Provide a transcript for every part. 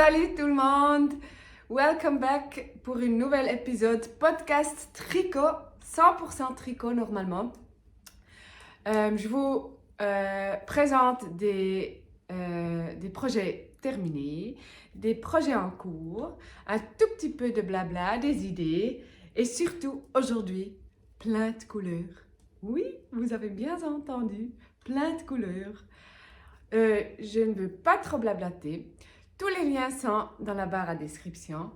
Salut tout le monde! Welcome back pour une nouvelle épisode podcast tricot, 100% tricot normalement. Je vous présente des projets terminés, des projets en cours, un tout petit peu de blabla, des idées et surtout aujourd'hui, plein de couleurs. Oui, vous avez bien entendu, plein de couleurs. Je ne veux pas trop blablater. Tous les liens sont dans la barre à description.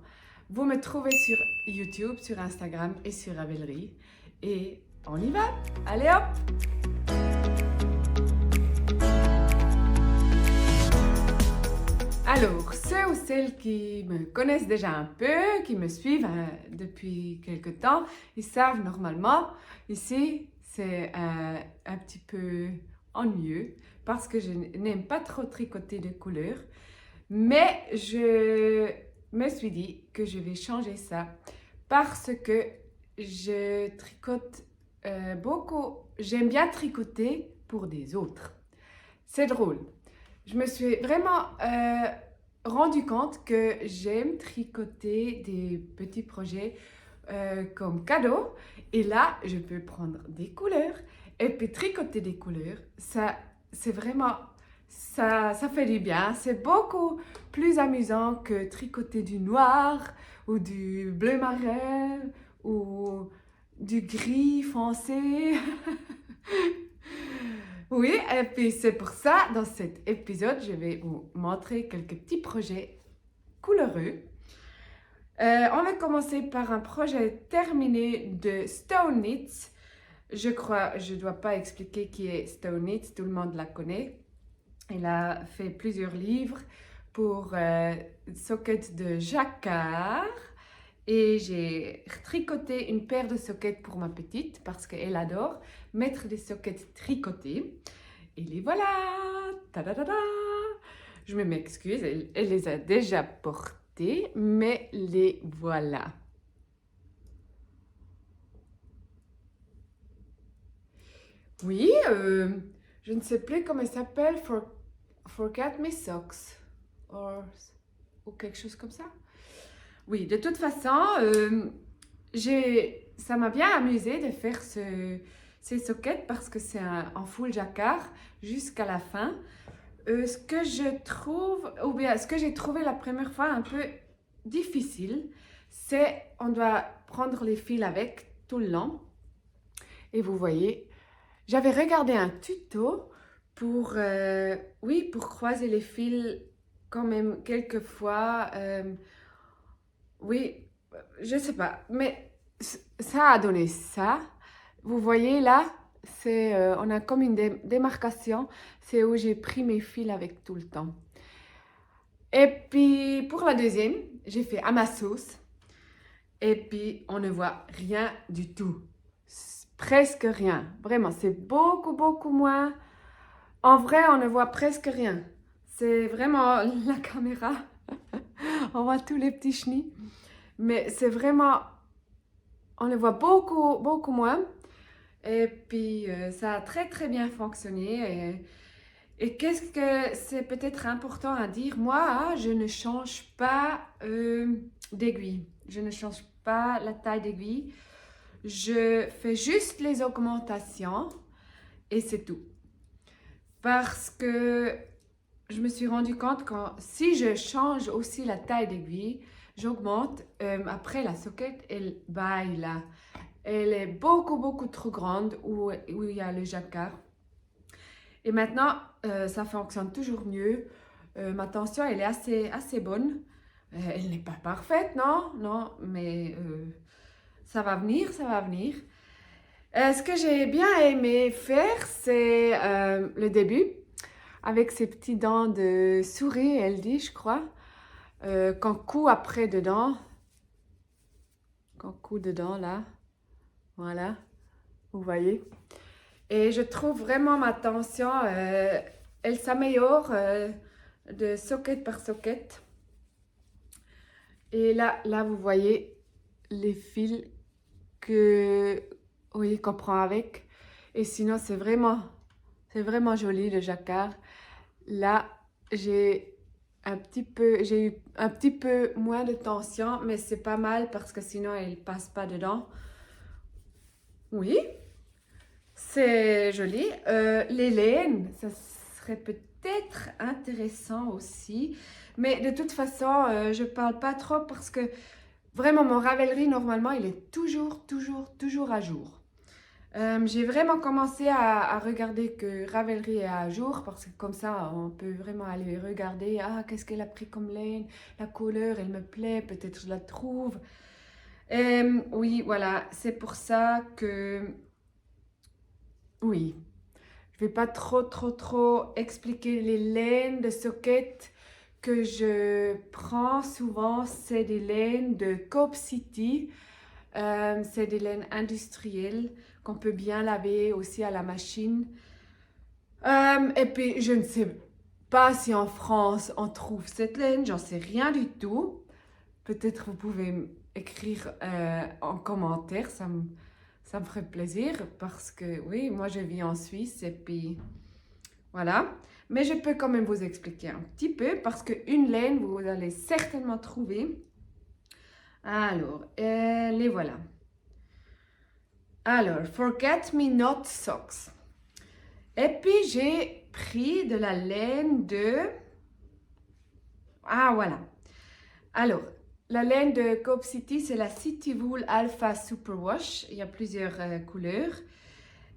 Vous me trouvez sur YouTube, sur Instagram et sur Ravelry. Et on y va! Allez hop! Alors, ceux ou celles qui me connaissent déjà un peu, qui me suivent depuis quelque temps, ils savent normalement, ici, c'est un petit peu ennuyeux parce que je n'aime pas trop tricoter de couleurs. Mais je me suis dit que je vais changer ça parce que je tricote beaucoup. J'aime bien tricoter pour des autres. C'est drôle. Je me suis vraiment rendu compte que j'aime tricoter des petits projets comme cadeau. Et là, je peux prendre des couleurs et puis tricoter des couleurs. Ça, c'est vraiment... Ça fait du bien. C'est beaucoup plus amusant que tricoter du noir ou du bleu marin ou du gris foncé. Oui, et puis c'est pour ça, dans cet épisode, je vais vous montrer quelques petits projets couleureux. On va commencer par un projet terminé de Stone Knits. Je crois, je ne dois pas expliquer qui est Stone Knits, tout le monde la connaît. Elle a fait plusieurs livres pour sockets de jacquard. Et j'ai tricoté une paire de sockets pour ma petite parce qu'elle adore mettre des sockets tricotés. Et les voilà! Ta-da-da-da! Je m'excuse, elle les a déjà portés, mais les voilà. Oui, je ne sais plus comment elle s'appelle, Forget Me Socks ou quelque chose comme ça. Oui, de toute façon, ça m'a bien amusé de faire ces sockets parce que c'est en full jacquard jusqu'à la fin. Ce que je trouve, ou bien ce que j'ai trouvé la première fois un peu difficile, c'est on doit prendre les fils avec tout le long. Et vous voyez, j'avais regardé un tuto pour, pour croiser les fils quand même quelques fois. Oui, je sais pas, mais ça a donné ça. Vous voyez là, on a comme une démarcation, c'est où j'ai pris mes fils avec tout le temps. Et puis pour la deuxième, j'ai fait à ma sauce. Et puis on ne voit rien du tout. Presque rien. Vraiment, c'est beaucoup moins. En vrai, on ne voit presque rien. C'est vraiment la caméra. On voit tous les petits chenilles. Mais c'est vraiment, on le voit beaucoup moins. Et puis, ça a très bien fonctionné. Et qu'est-ce que c'est peut-être important à dire? Moi, je ne change pas d'aiguille. Je ne change pas la taille d'aiguille. Je fais juste les augmentations et c'est tout. Parce que je me suis rendu compte que si je change aussi la taille d'aiguille, j'augmente. Après, la socket, elle baille là. Elle est beaucoup trop grande où il y a le jacquard. Et maintenant, ça fonctionne toujours mieux. Ma tension, elle est assez bonne. Elle n'est pas parfaite, non, mais ça va venir. Ce que j'ai bien aimé faire, c'est le début, avec ses petits dents de souris, elle dit, je crois. Qu'on coud après dedans. Qu'on coud dedans, là. Voilà. Vous voyez. Et je trouve vraiment ma tension, elle s'améliore de socket par socket. Et là, vous voyez les fils qu'on prend avec. Et sinon, c'est vraiment joli le jacquard. Là, j'ai j'ai eu un petit peu moins de tension, mais c'est pas mal parce que sinon elle passe pas dedans. Oui, c'est joli. Les laines, ça serait peut-être intéressant aussi. Mais de toute façon, je parle pas trop parce que vraiment mon Ravelry, normalement, il est toujours à jour. J'ai vraiment commencé à regarder que Ravelry est à jour parce que comme ça, on peut vraiment aller regarder. Ah, qu'est-ce qu'elle a pris comme laine? La couleur, elle me plaît, peut-être je la trouve. Oui, voilà, c'est pour ça que... Oui, je vais pas trop expliquer les laines de socket que je prends souvent. C'est des laines de Coop City. C'est des laines industrielles qu'on peut bien laver aussi à la machine. Et puis, je ne sais pas si en France on trouve cette laine, j'en sais rien du tout. Peut-être vous pouvez écrire en commentaire, ça me ferait plaisir parce que oui, moi je vis en Suisse et puis voilà. Mais je peux quand même vous expliquer un petit peu parce qu'une laine, vous allez certainement trouver. Alors, les voilà. Alors, Forget Me Not Socks. Et puis, j'ai pris de la laine de... Ah, voilà. Alors, la laine de Coop City, c'est la City Wool Alpha Superwash. Il y a plusieurs couleurs.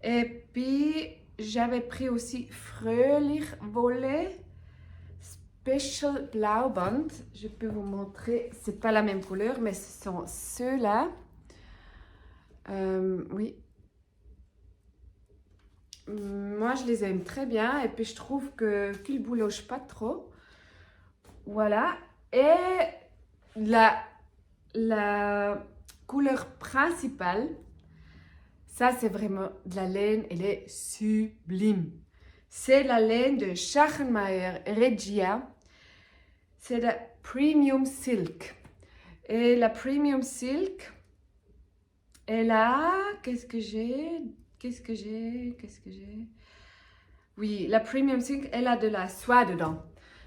Et puis, j'avais pris aussi Fröhlich Wolle Special Blauband. Je peux vous montrer. C'est pas la même couleur, mais ce sont ceux-là. Oui. Moi, je les aime très bien. Et puis, je trouve qu'ils ne boulochent pas trop. Voilà. Et la couleur principale, ça, c'est vraiment de la laine. Elle est sublime. C'est la laine de Schachenmeier Regia. C'est la Premium Silk. Et la Premium Silk, elle a... Qu'est-ce que j'ai? Oui, la Premium Silk, elle a de la soie dedans.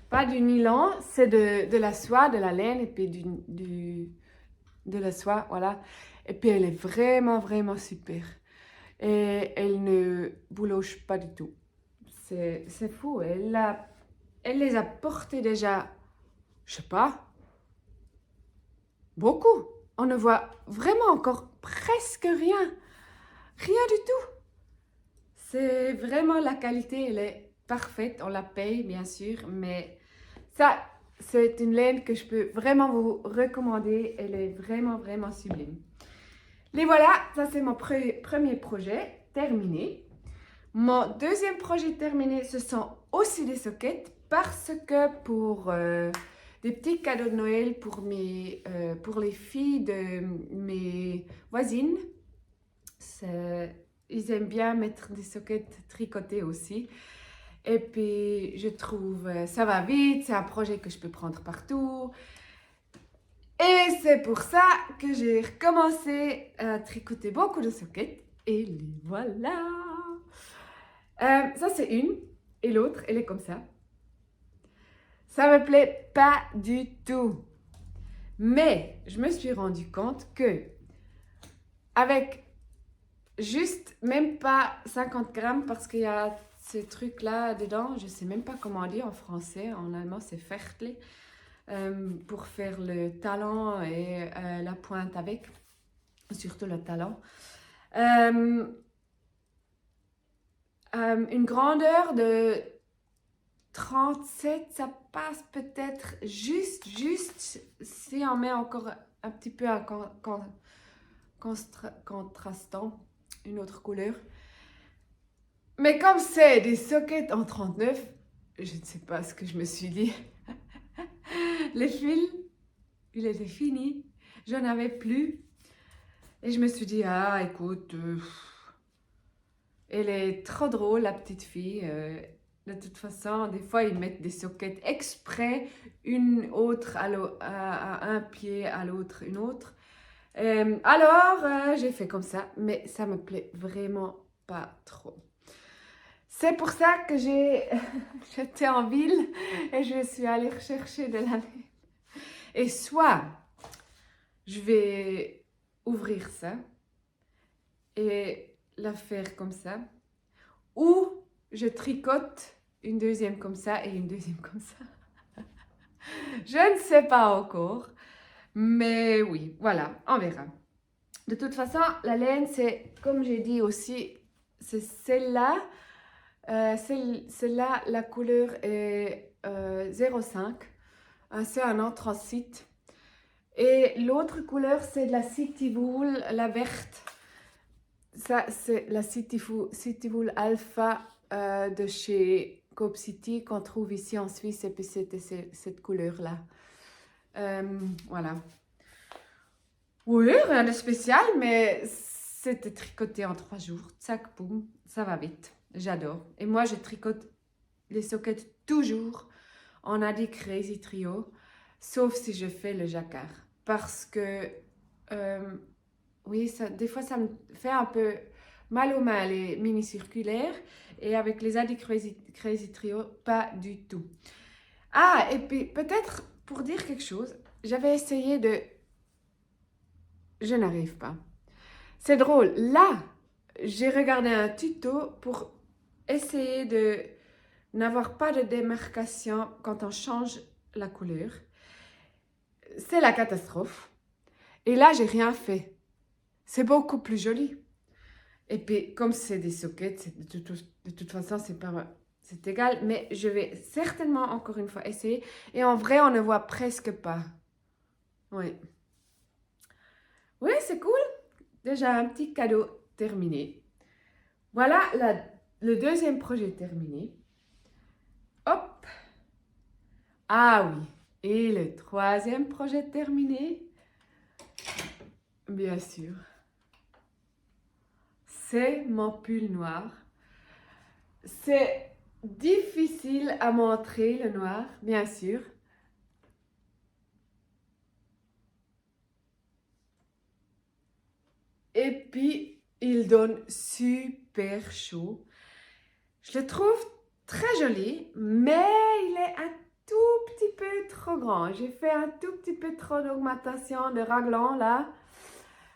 Pas du nylon, c'est de la soie, de la laine et puis de la soie, voilà. Et puis elle est vraiment super. Et elle ne bouloche pas du tout. C'est fou. Elle les a portées déjà, je sais pas, beaucoup. On ne voit vraiment encore presque rien. Rien du tout. C'est vraiment la qualité, elle est parfaite. On la paye, bien sûr, mais ça, c'est une laine que je peux vraiment vous recommander. Elle est vraiment sublime. Les voilà, ça c'est mon premier projet terminé. Mon deuxième projet terminé, ce sont aussi des sockets parce que pour des petits cadeaux de Noël pour les filles de mes voisines, ils aiment bien mettre des sockets tricotés aussi. Et puis, je trouve, ça va vite, c'est un projet que je peux prendre partout. Et c'est pour ça que j'ai recommencé à tricoter beaucoup de sockets. Et les voilà. Ça, c'est une. Et l'autre, elle est comme ça. Ça me plaît pas du tout. Mais je me suis rendu compte que avec juste même pas 50 grammes parce qu'il y a ce truc-là dedans, je sais même pas comment on dit en français, en allemand c'est Fertle, pour faire le talon et la pointe avec, surtout le talon. Une grandeur de 37, ça passe peut-être juste si on met encore un petit peu un contrastant, une autre couleur. Mais comme c'est des sockets en 39, je ne sais pas ce que je me suis dit. Les fils, il était fini. J'en avais plus. Et je me suis dit, ah, écoute, elle est trop drôle, la petite fille. De toute façon, des fois, ils mettent des sockets exprès, une autre à un pied, à l'autre, une autre. Alors, j'ai fait comme ça, mais ça me plaît vraiment pas trop. C'est pour ça que j'étais en ville et je suis allée rechercher de la laine. Et soit je vais ouvrir ça et la faire comme ça, ou je tricote une deuxième comme ça et une deuxième comme ça. Je ne sais pas encore, mais oui, voilà, on verra. De toute façon, la laine, c'est, comme j'ai dit aussi, c'est celle-là. Celle-là, la couleur est 05. C'est un anthracite. Et l'autre couleur, c'est de la City Wool, la verte. Ça, c'est la City Wool Alpha de chez Coop City qu'on trouve ici en Suisse. Et puis, c'était cette couleur-là. Voilà. Oui, rien de spécial, mais c'était tricoté en 3 jours. Tsac, boum, ça va vite. J'adore. Et moi, je tricote les sockets toujours en Adi Crazy Trio, sauf si je fais le jacquard. Parce que, oui, des fois, ça me fait un peu mal aux mains, les mini-circulaires. Et avec les Adi Crazy Trio, pas du tout. Ah, et puis peut-être pour dire quelque chose, j'avais essayé de... Je n'arrive pas. C'est drôle. Là, j'ai regardé un tuto pour essayer de n'avoir pas de démarcation quand on change la couleur. C'est la catastrophe. Et là, j'ai rien fait. C'est beaucoup plus joli. Et puis, comme c'est des sockets, de toute façon, c'est égal. Mais je vais certainement encore une fois essayer. Et en vrai, on ne voit presque pas. Oui. Oui, c'est cool. Déjà, un petit cadeau terminé. Voilà le deuxième projet terminé. Hop. Ah oui. Et le troisième projet terminé. Bien sûr. C'est mon pull noir. C'est difficile à montrer le noir, bien sûr. Et puis, il donne super chaud. Je le trouve très joli, mais il est un tout petit peu trop grand. J'ai fait un tout petit peu trop d'augmentation de raglan là.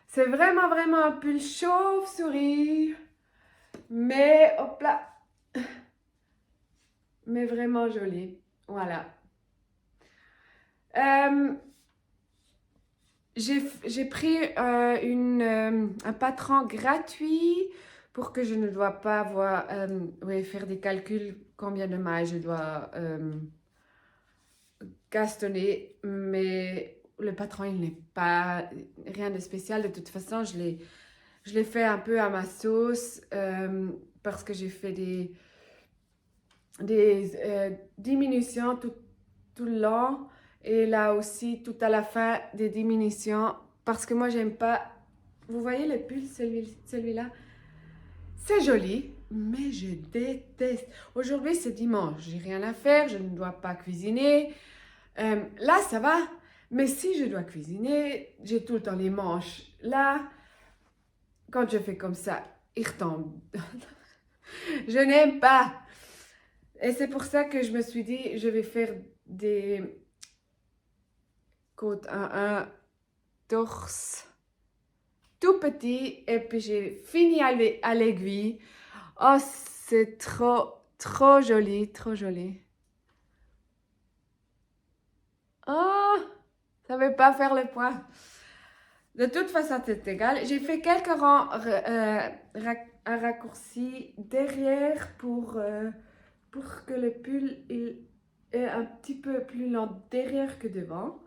C'est vraiment, vraiment un pull chauve-souris. Mais, hop là. Mais vraiment joli. Voilà. J'ai pris un patron gratuit pour que je ne dois pas faire des calculs combien de mailles je dois castonner. Mais le patron, il n'est pas rien de spécial. De toute façon, je l'ai fait un peu à ma sauce parce que j'ai fait des diminutions tout le long. Et là aussi, tout à la fin, des diminutions. Parce que moi, j'aime pas... Vous voyez le pull, celui-là? C'est joli, mais je déteste. Aujourd'hui, c'est dimanche. J'ai rien à faire. Je ne dois pas cuisiner. Là, ça va. Mais si je dois cuisiner, j'ai tout le temps les manches. Là, quand je fais comme ça, il retombe. Je n'aime pas. Et c'est pour ça que je me suis dit, je vais faire des côtes un torse tout petit. Et puis j'ai fini à l'aiguille. Oh, c'est trop joli, trop joli. Oh, ça ne veut pas faire le point. De toute façon, c'est égal. J'ai fait quelques rangs un raccourci derrière pour que le pull il est un petit peu plus long derrière que devant.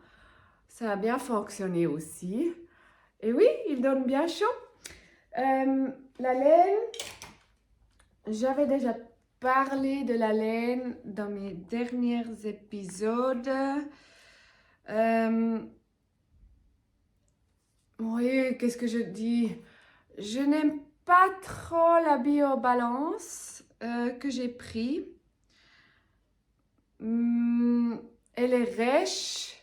Ça a bien fonctionné aussi. Et oui, il donne bien chaud. La laine, j'avais déjà parlé de la laine dans mes derniers épisodes. Oui, qu'est-ce que je dis? Je n'aime pas trop la biobalance que j'ai pris. Elle est rêche.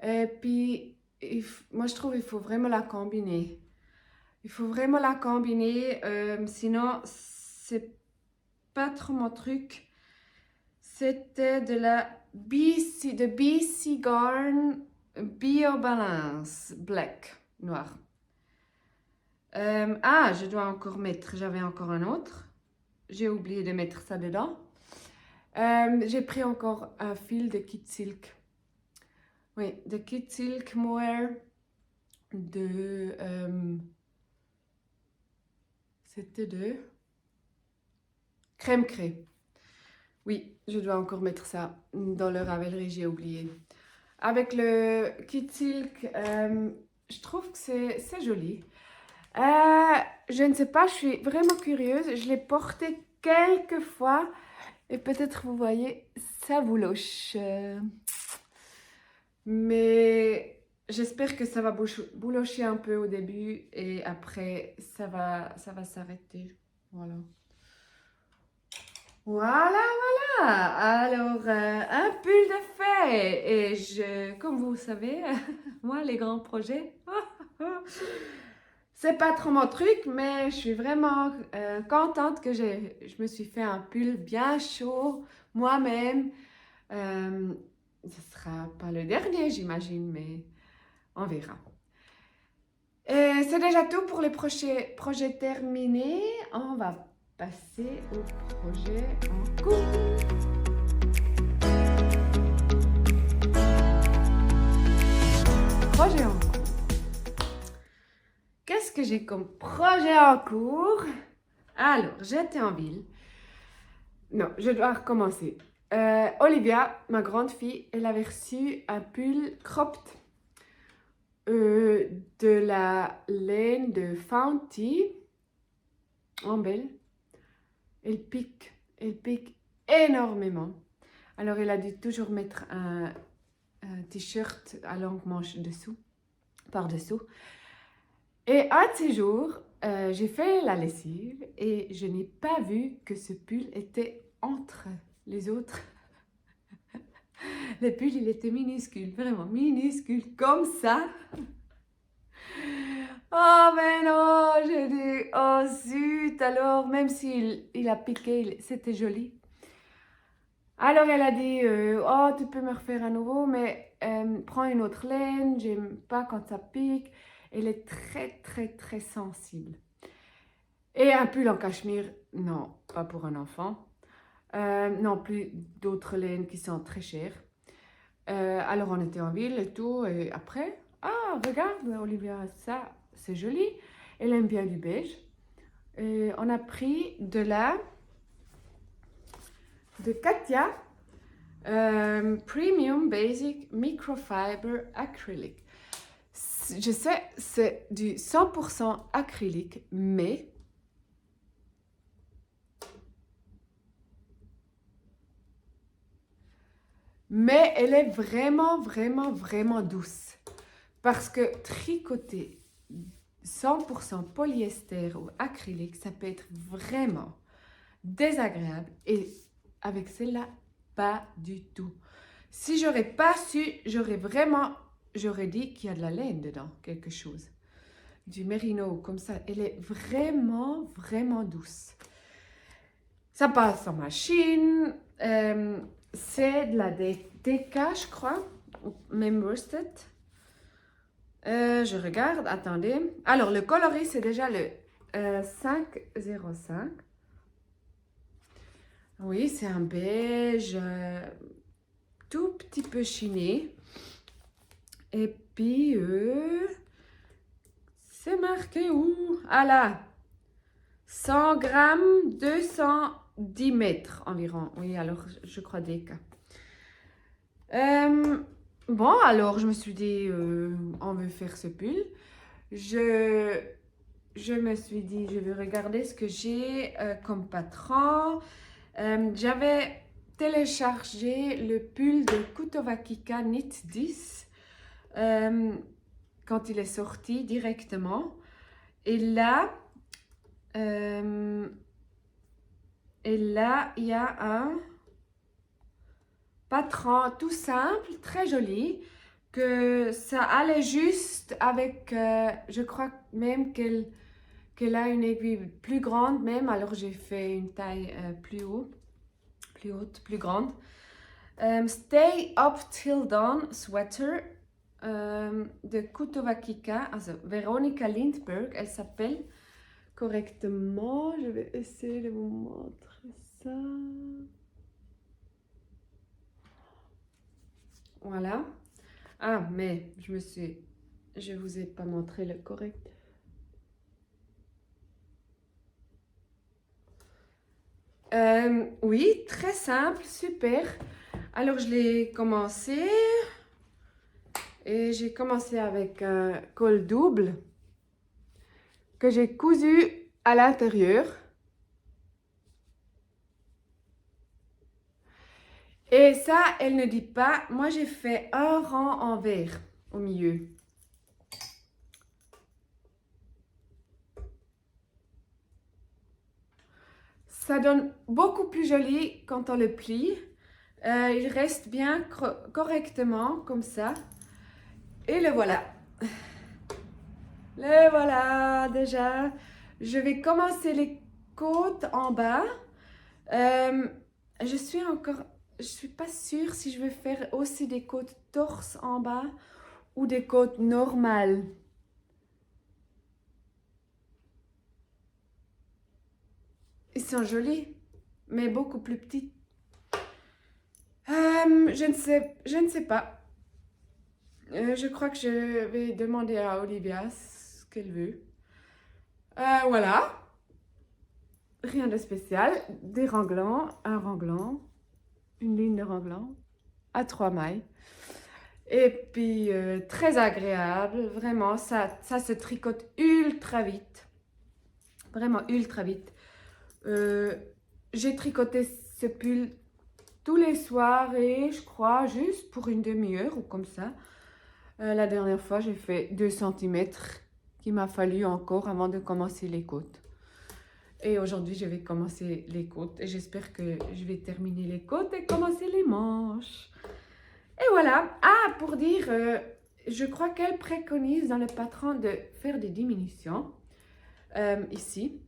Et puis, moi, je trouve qu'il faut vraiment la combiner. Il faut vraiment la combiner, sinon, c'est pas trop mon truc. C'était de la BC Garn Bio Balance Black, noir. Je dois encore mettre, j'avais encore un autre. J'ai oublié de mettre ça dedans. J'ai pris encore un fil de Kit Silk. Oui, de Kit Silk Mohair de... c'était de crème craie. Oui, je dois encore mettre ça dans le Ravelry, j'ai oublié. Avec le Kit Silk, je trouve que c'est joli. Je ne sais pas, je suis vraiment curieuse. Je l'ai porté quelques fois et peut-être vous voyez, ça vous loche. Mais j'espère que ça va boulocher un peu au début et après ça va s'arrêter. Voilà. Voilà. Alors, un pull de fait. Et comme vous savez, moi, les grands projets, c'est pas trop mon truc, mais je suis vraiment contente que je me suis fait un pull bien chaud moi-même. Ce sera pas le dernier, j'imagine, mais on verra. Et c'est déjà tout pour les projets terminés. On va passer au projet en cours. Projet en cours. Qu'est-ce que j'ai comme projet en cours? Alors, j'étais en ville. Non, je dois recommencer. Olivia, ma grande fille, elle avait reçu un pull cropped de la laine de Founty en belle. Elle pique énormément. Alors, elle a dû toujours mettre un t-shirt à longue manche dessous, par-dessous. Et un de ces jours, j'ai fait la lessive et je n'ai pas vu que ce pull était entre les autres. Le pull, il était minuscule, vraiment minuscule, comme ça. Oh, mais non, j'ai dit, oh zut, alors, même s'il a piqué, c'était joli. Alors, elle a dit, oh, tu peux me refaire à nouveau, mais prends une autre laine, j'aime pas quand ça pique. Elle est très sensible. Et un pull en cachemire, non, pas pour un enfant. Non plus d'autres laines qui sont très chères. Alors on était en ville et tout, et après, regarde Olivia, ça c'est joli, elle aime bien du beige. Et on a pris de Katia Premium Basic Microfiber Acrylic. Je sais, c'est du 100% acrylique, mais elle est vraiment douce. Parce que tricoter 100% polyester ou acrylique, ça peut être vraiment désagréable. Et avec celle-là, pas du tout. Si j'aurais pas su, j'aurais dit qu'il y a de la laine dedans, quelque chose. Du mérino, comme ça. Elle est vraiment douce. Ça passe en machine. C'est de la DK, je crois. Même worsted. Je regarde, attendez. Alors, le coloris, c'est déjà le 505. Oui, c'est un beige tout petit peu chiné. Et puis, c'est marqué où? Ah là, 100 grammes, 210 mètres environ. Oui, alors, je crois DK. Bon, alors, je me suis dit, on veut faire ce pull. Je me suis dit, je vais regarder ce que j'ai comme patron. J'avais téléchargé le pull de Kutovakika Knit 10 quand il est sorti directement. Et là, il y a un patron tout simple, très joli, que ça allait juste avec, je crois même qu'elle qu'elle a une aiguille plus grande même, alors j'ai fait une taille plus haute, plus grande. Stay Up Till Dawn Sweater de Kutova Kika, also Veronika Lindberg, elle s'appelle correctement. Je vais essayer de vous montrer ça. Voilà. Ah, mais je vous ai pas montré le correct. Oui, très simple, super. Alors, je l'ai commencé et j'ai commencé avec un col double que j'ai cousu à l'intérieur. Et ça, elle ne dit pas. Moi, j'ai fait un rang en vert au milieu. Ça donne beaucoup plus joli quand on le plie. Il reste bien correctement comme ça. Et le voilà. Le voilà déjà. Je vais commencer les côtes en bas. Je suis pas sûre si je vais faire aussi des côtes torse en bas ou des côtes normales. Ils sont jolis, mais beaucoup plus petits. Je ne sais pas. Je crois que je vais demander à Olivia ce qu'elle veut. Voilà. Rien de spécial. Des ranglants, un ranglant, une ligne de ranglant à 3 mailles. Et puis, très agréable. Vraiment, ça se tricote ultra vite. Vraiment ultra vite. J'ai tricoté ce pull tous les soirs et je crois juste pour une demi-heure ou comme ça. La dernière fois, j'ai fait 2 cm qu'il m'a fallu encore avant de commencer les côtes. Et aujourd'hui, je vais commencer les côtes et j'espère que je vais terminer les côtes et commencer les manches. Et voilà. Ah, pour dire, je crois qu'elle préconise dans le patron de faire des diminutions ici.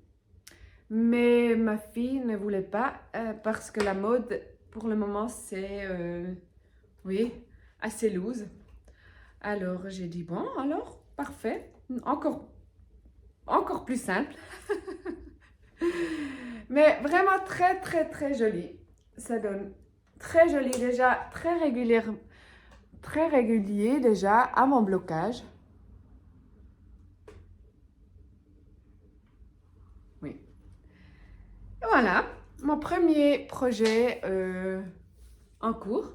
Mais ma fille ne voulait pas parce que la mode, pour le moment, c'est, oui, assez loose. Alors, j'ai dit, bon, alors, parfait. Encore plus simple. Mais vraiment très, très, très joli. Ça donne très joli déjà, très régulier déjà à mon blocage. Oui. Et voilà, mon premier projet en cours.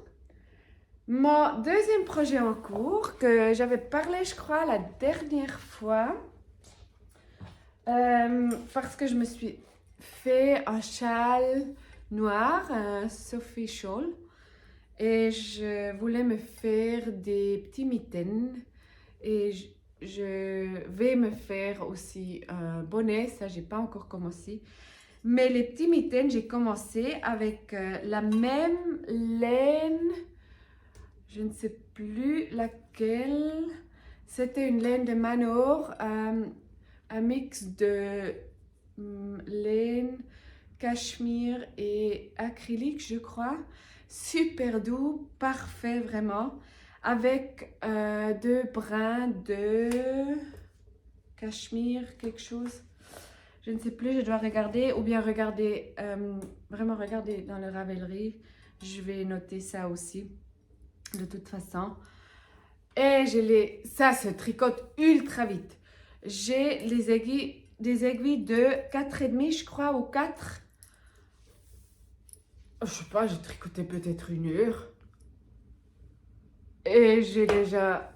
Mon deuxième projet en cours, que j'avais parlé, je crois, la dernière fois, parce que je me suis fait un châle noir, un Sophie Shawl, et je voulais me faire des petits mitaines, et je vais me faire aussi un bonnet, ça j'ai pas encore commencé. Mais les petits mitaines, j'ai commencé avec la même laine, je ne sais plus laquelle. C'était une laine de Manor, un mix de laine, cachemire et acrylique, je crois. Super doux, parfait vraiment. Avec 2 brins de cachemire, quelque chose. Je ne sais plus, je dois regarder ou bien regarder, vraiment regarder dans le Ravelry. Je vais noter ça aussi, de toute façon. Et ça se tricote ultra vite. J'ai des aiguilles de 4,5, je crois, ou 4. Je sais pas, j'ai tricoté peut-être 1 heure. Et j'ai déjà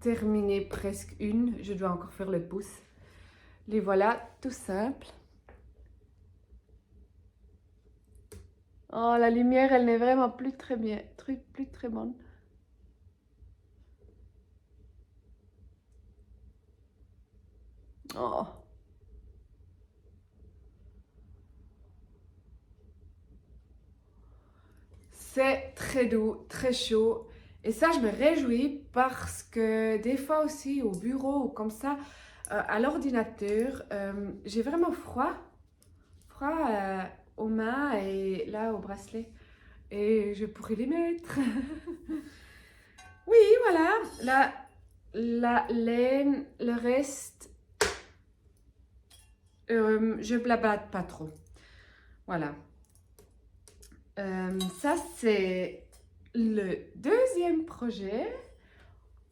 terminé presque une. Je dois encore faire le pouce. Les voilà, tout simple. Oh, la lumière, elle n'est vraiment plus très bien, plus très bonne. Oh. C'est très doux, très chaud. Et ça, je me réjouis parce que des fois aussi au bureau ou comme ça, à l'ordinateur. J'ai vraiment froid aux mains et là au bracelet. Et je pourrais les mettre. Oui, voilà, la laine, le reste, je blabate pas trop. Voilà. Ça, c'est le deuxième projet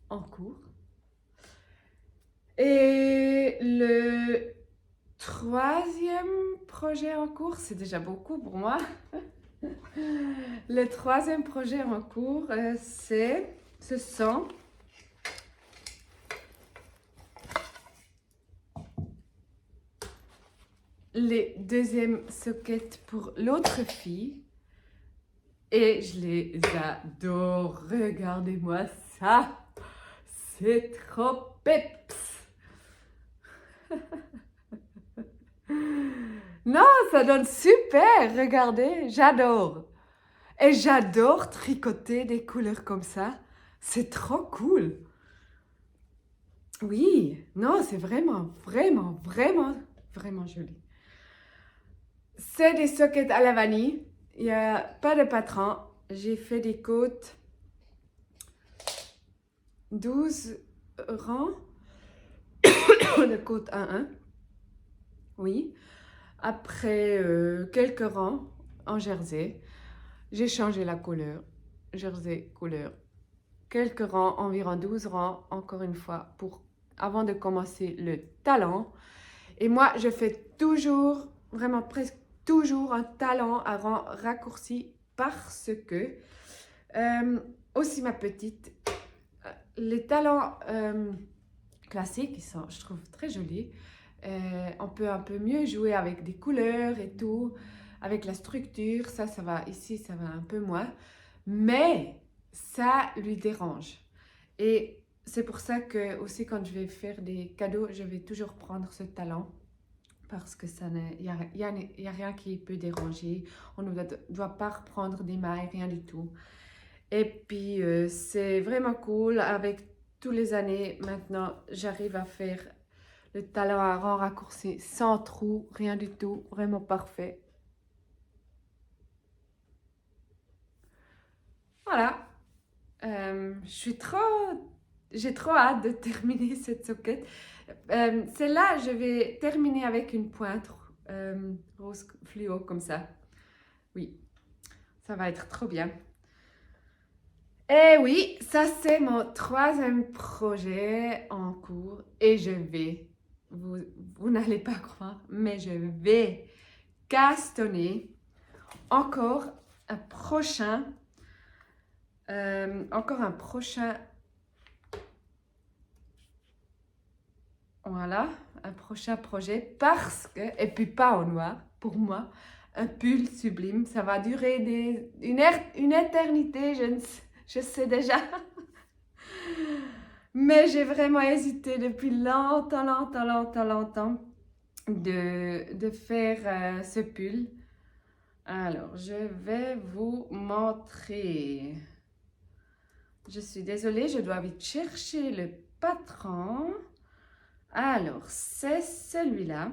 en cours. Et le troisième projet en cours, c'est déjà beaucoup pour moi. Le troisième projet en cours, ce sont les deuxièmes sockets pour l'autre fille. Et je les adore. Regardez-moi ça. C'est trop peps. Non, ça donne super. Regardez, j'adore. Et j'adore tricoter des couleurs comme ça. C'est trop cool. Oui, non, c'est vraiment, vraiment, vraiment, vraiment joli. C'est des sockets à la vanille. Il n'y a pas de patron. J'ai fait des côtes 12 rangs de côte 1-1. Oui. Après quelques rangs en jersey, j'ai changé la couleur. Jersey couleur. Quelques rangs, environ 12 rangs, encore une fois, avant de commencer le talon. Et moi, je fais toujours, vraiment presque toujours un talon à rang raccourci parce que, aussi ma petite, les talons classiques, ils sont, je trouve, très jolis. On peut un peu mieux jouer avec des couleurs et tout, avec la structure. Ça va, ici, ça va un peu moins. Mais ça lui dérange. Et c'est pour ça que aussi quand je vais faire des cadeaux, je vais toujours prendre ce talon. Parce que il n'y a rien qui peut déranger. On ne doit pas reprendre des mailles, rien du tout. Et puis, c'est vraiment cool. Avec tous les années, maintenant, j'arrive à faire le talon à rang raccourci sans trou, rien du tout. Vraiment parfait. Voilà. J'ai trop hâte de terminer cette socket. Celle-là, je vais terminer avec une pointe rose fluo comme ça. Oui, ça va être trop bien. Et oui, ça c'est mon troisième projet en cours et vous n'allez pas croire, mais je vais castonner encore un prochain, voilà, un prochain projet parce que, et puis pas en noir, pour moi, un pull sublime, ça va durer une éternité, je sais déjà. Mais j'ai vraiment hésité depuis longtemps de faire ce pull. Alors, je vais vous montrer. Je suis désolée, je dois vite chercher le patron. Alors, c'est celui-là.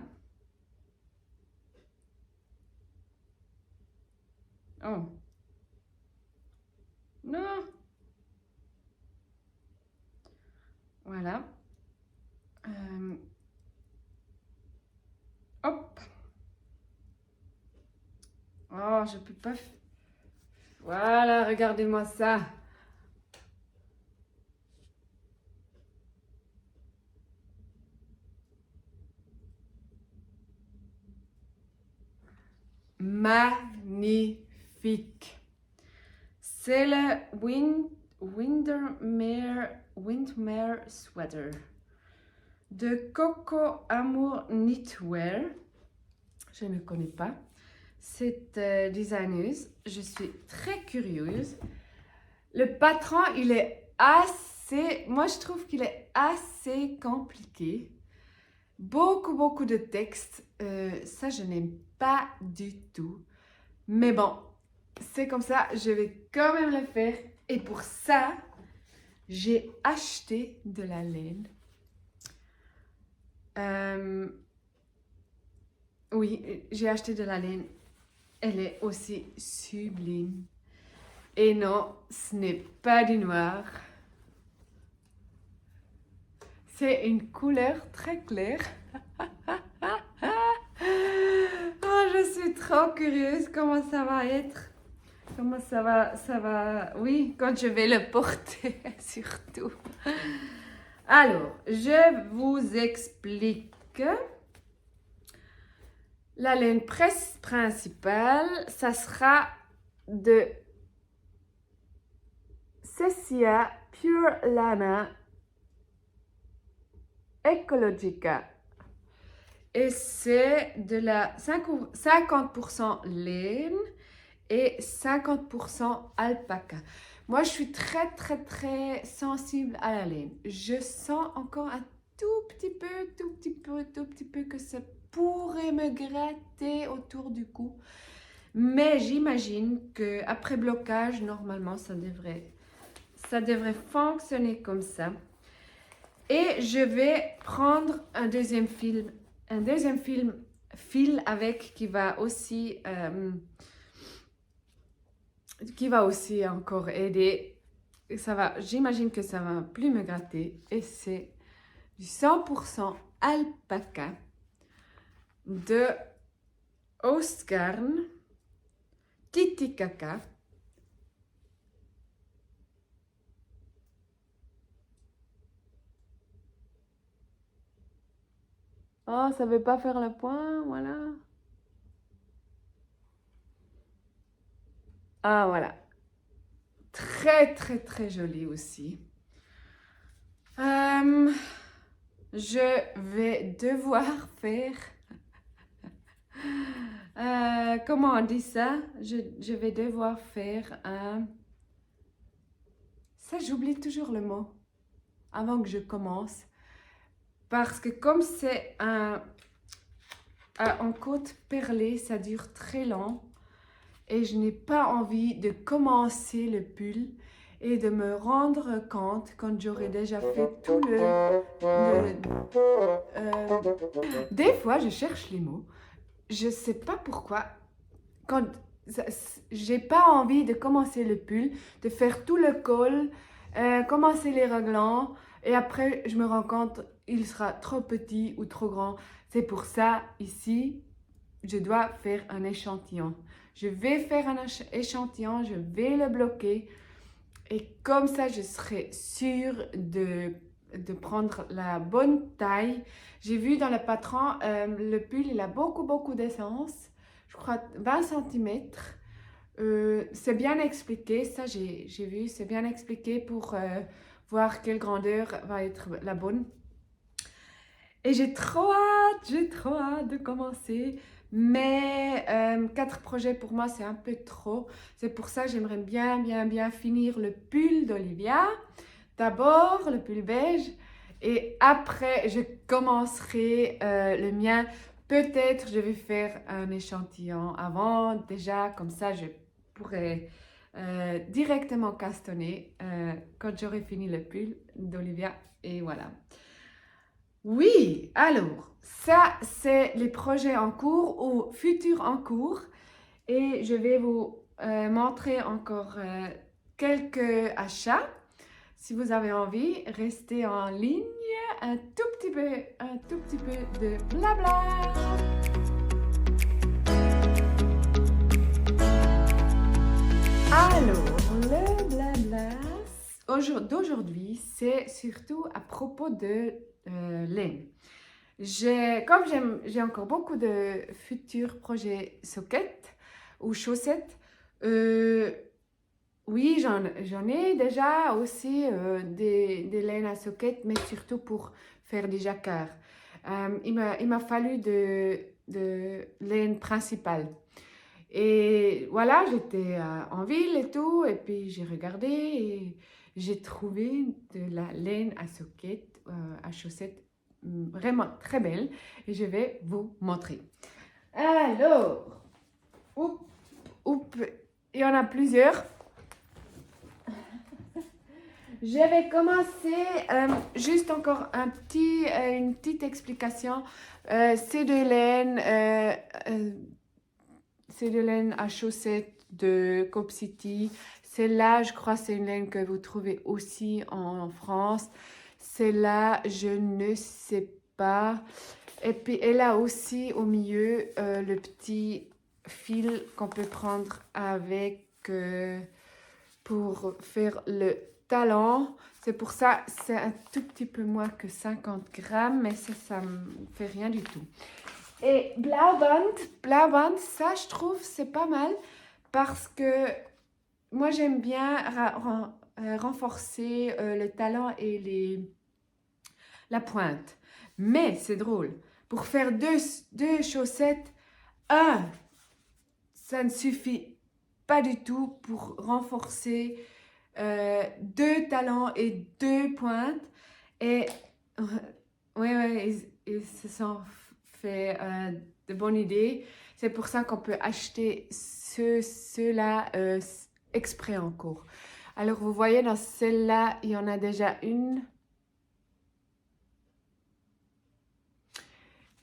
Oh. Non. Voilà. Hop. Oh, je peux pas. Voilà, regardez-moi ça. Magnifique. C'est le Windermere Sweater de Coco Amour Knitwear. Je ne connais pas cette designeuse. Je suis très curieuse. Le patron, il est assez... Moi, je trouve qu'il est assez compliqué. Beaucoup de texte. Ça, je n'aime pas du tout. Mais bon, c'est comme ça. Je vais quand même le faire. Et pour ça, j'ai acheté de la laine. Oui, j'ai acheté de la laine. Elle est aussi sublime. Et non, ce n'est pas du noir. C'est une couleur très claire. Oh, je suis trop curieuse comment ça va être. Comment ça va, oui, quand je vais le porter, surtout. Alors, je vous explique. La laine principale, ça sera de Cecia Pure Lana Ecologica. Et c'est de la 50% laine et 50% alpaca. Moi, je suis très, très, très sensible à la laine. Je sens encore un tout petit peu que ça pourrait me gratter autour du cou. Mais j'imagine qu'après blocage, normalement, ça devrait fonctionner comme ça. Et je vais prendre un deuxième fil avec qui va aussi encore aider. J'imagine que ça va plus me gratter. Et c'est du 100% alpaca de Oostgarn Titicaca. Oh, ça ne veut pas faire le point, voilà. Ah, voilà. Très, très, très joli aussi. Je vais devoir faire... comment on dit ça? Je vais devoir faire un... Ça, j'oublie toujours le mot avant que je commence. Parce que comme c'est en côte perlée, ça dure très long. Et je n'ai pas envie de commencer le pull et de me rendre compte quand j'aurai déjà fait tout Des fois, je cherche les mots. Je ne sais pas pourquoi. Quand j'ai pas envie de commencer le pull, de faire tout le col, commencer les reglans, et après, je me rends compte il sera trop petit ou trop grand. C'est pour ça, ici, je dois faire un échantillon. Je vais faire un échantillon, je vais le bloquer et comme ça, je serai sûre de prendre la bonne taille. J'ai vu dans le patron, le pull, il a beaucoup d'essence. Je crois 20 cm. C'est bien expliqué, ça j'ai vu, c'est bien expliqué pour voir quelle grandeur va être la bonne. Et j'ai trop hâte de commencer. Mais 4 projets pour moi, c'est un peu trop. C'est pour ça que j'aimerais bien finir le pull d'Olivia. D'abord, le pull beige. Et après, je commencerai le mien. Peut-être je vais faire un échantillon avant. Déjà, comme ça, je pourrais directement castonner quand j'aurai fini le pull d'Olivia. Et voilà. Oui, alors, ça, c'est les projets en cours ou futurs en cours. Et je vais vous montrer encore quelques achats. Si vous avez envie, restez en ligne un tout petit peu de blabla. Alors, le blabla d'aujourd'hui, c'est surtout à propos de laine. Comme j'ai encore beaucoup de futurs projets soquettes ou chaussettes, oui, j'en ai déjà aussi des laines à soquettes, mais surtout pour faire des jacquards. Il m'a fallu de laine principale. Et voilà, j'étais en ville et tout, et puis j'ai regardé et j'ai trouvé de la laine à soquettes, à chaussettes vraiment très belle et je vais vous montrer. Alors, il y en a plusieurs. Je vais commencer, juste encore une petite explication. C'est de laine à chaussettes de Coop City. Celle-là, je crois, c'est une laine que vous trouvez aussi en France. Celle-là, je ne sais pas. Et puis, elle a aussi au milieu le petit fil qu'on peut prendre avec pour faire le talon. C'est pour ça, c'est un tout petit peu moins que 50 grammes, mais ça me fait rien du tout. Et Blauband, ça je trouve c'est pas mal parce que moi j'aime bien renforcer le talon et la pointe. Mais c'est drôle, pour faire deux chaussettes, ça ne suffit pas du tout pour renforcer deux talons et deux pointes. Et ils se sont fait de bonnes idées. C'est pour ça qu'on peut acheter ceux-là exprès encore. Alors, vous voyez, dans celle-là, il y en a déjà une.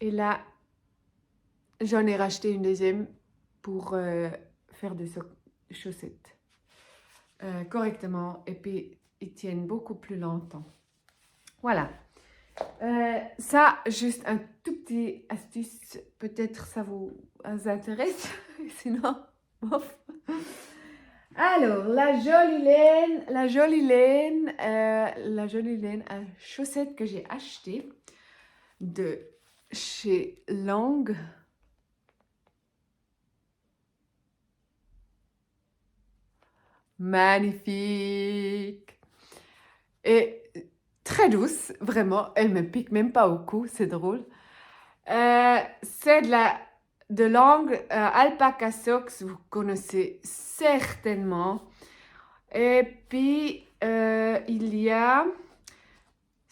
Et là, j'en ai racheté une deuxième pour faire des chaussettes correctement. Et puis, ils tiennent beaucoup plus longtemps. Voilà. Ça, juste un tout petit astuce. Peut-être ça vous intéresse. Sinon, bof. Alors, la jolie laine à chaussettes que j'ai achetée de chez Long. Magnifique! Et très douce, vraiment. Elle me pique même pas au cou, c'est drôle. C'est de Long Alpaca Socks, vous connaissez certainement. Et puis, il y a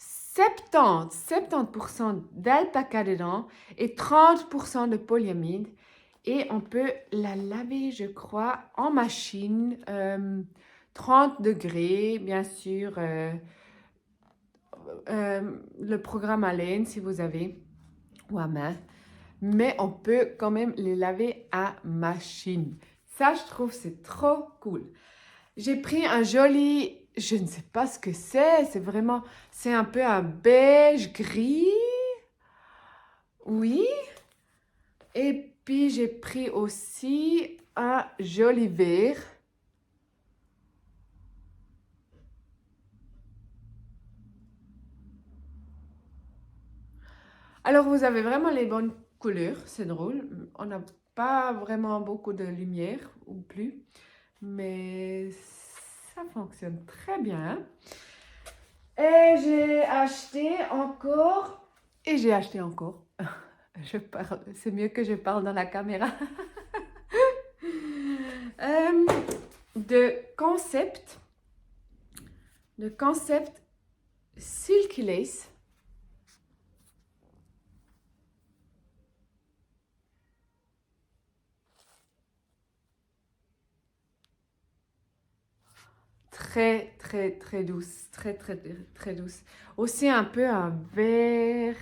70% d'alpaca dedans et 30% de polyamide. Et on peut la laver, je crois, en machine, 30 degrés, bien sûr, le programme à laine si vous avez, ou à main. Mais on peut quand même les laver à machine. Ça, je trouve, c'est trop cool. J'ai pris un joli, je ne sais pas ce que c'est vraiment, c'est un peu un beige gris. Oui. Et puis, j'ai pris aussi un joli vert. Alors, vous avez vraiment les bonnes couleurs, c'est drôle. On n'a pas vraiment beaucoup de lumière, ou plus. Mais ça fonctionne très bien. Et j'ai acheté encore. Je parle, c'est mieux que je parle dans la caméra. de concept Silky Lace. Très, très, très douce. Très, très, très douce. Aussi un peu un vert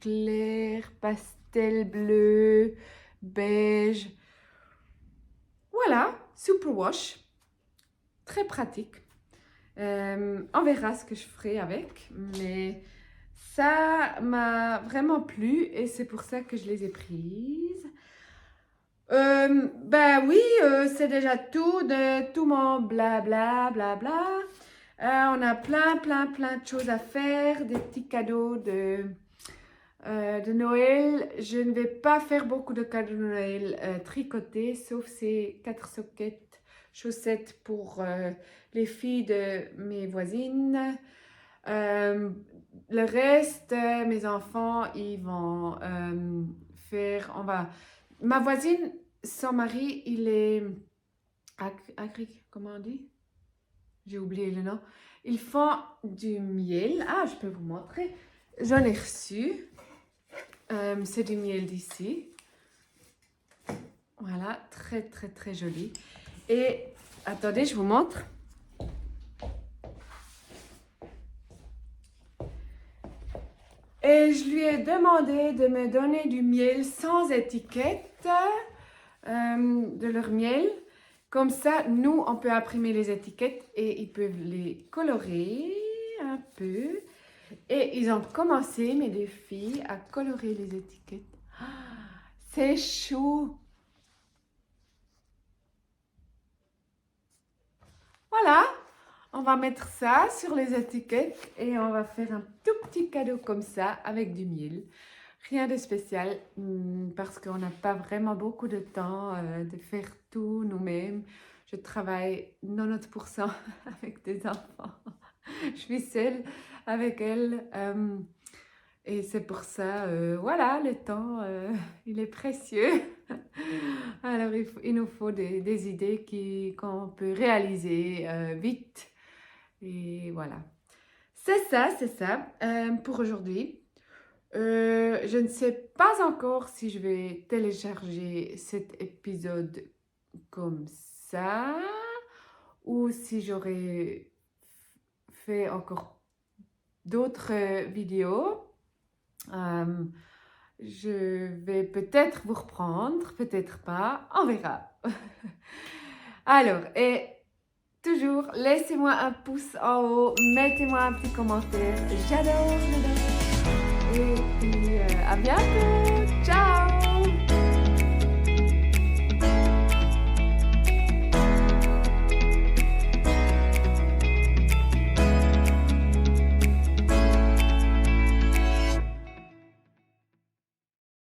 clair, pastel bleu, beige. Voilà, super wash. Très pratique. On verra ce que je ferai avec, mais ça m'a vraiment plu et c'est pour ça que je les ai prises. Ben oui, c'est déjà tout de tout mon blabla, blabla. On a plein de choses à faire, des petits cadeaux de Noël. Je ne vais pas faire beaucoup de cadeaux de Noël tricotés, sauf ces 4 sockets chaussettes pour les filles de mes voisines. Le reste, mes enfants, ils vont faire... Ma voisine, son mari, il est... comment on dit? J'ai oublié le nom. Ils font du miel. Ah, je peux vous montrer. J'en ai reçu. C'est du miel d'ici. Voilà, très, très, très joli. Et attendez, je vous montre. Et je lui ai demandé de me donner du miel sans étiquette, de leur miel. Comme ça, nous, on peut imprimer les étiquettes et ils peuvent les colorer un peu. Et ils ont commencé, mes deux filles, à colorer les étiquettes. Ah, c'est chou! Voilà, on va mettre ça sur les étiquettes et on va faire un tout petit cadeau comme ça avec du miel. Rien de spécial parce qu'on n'a pas vraiment beaucoup de temps de faire tout nous-mêmes. Je travaille 90% avec des enfants. Je suis seule avec elles et c'est pour ça, voilà, le temps, il est précieux. Alors, il nous faut des idées qu'on peut réaliser vite. Et voilà. C'est ça pour aujourd'hui. Je ne sais pas encore si je vais télécharger cet épisode comme ça ou si j'aurai fait encore d'autres vidéos. Je vais peut-être vous reprendre, peut-être pas, on verra. Alors, et toujours, laissez-moi un pouce en haut, mettez-moi un petit commentaire, j'adore. Et puis, à bientôt!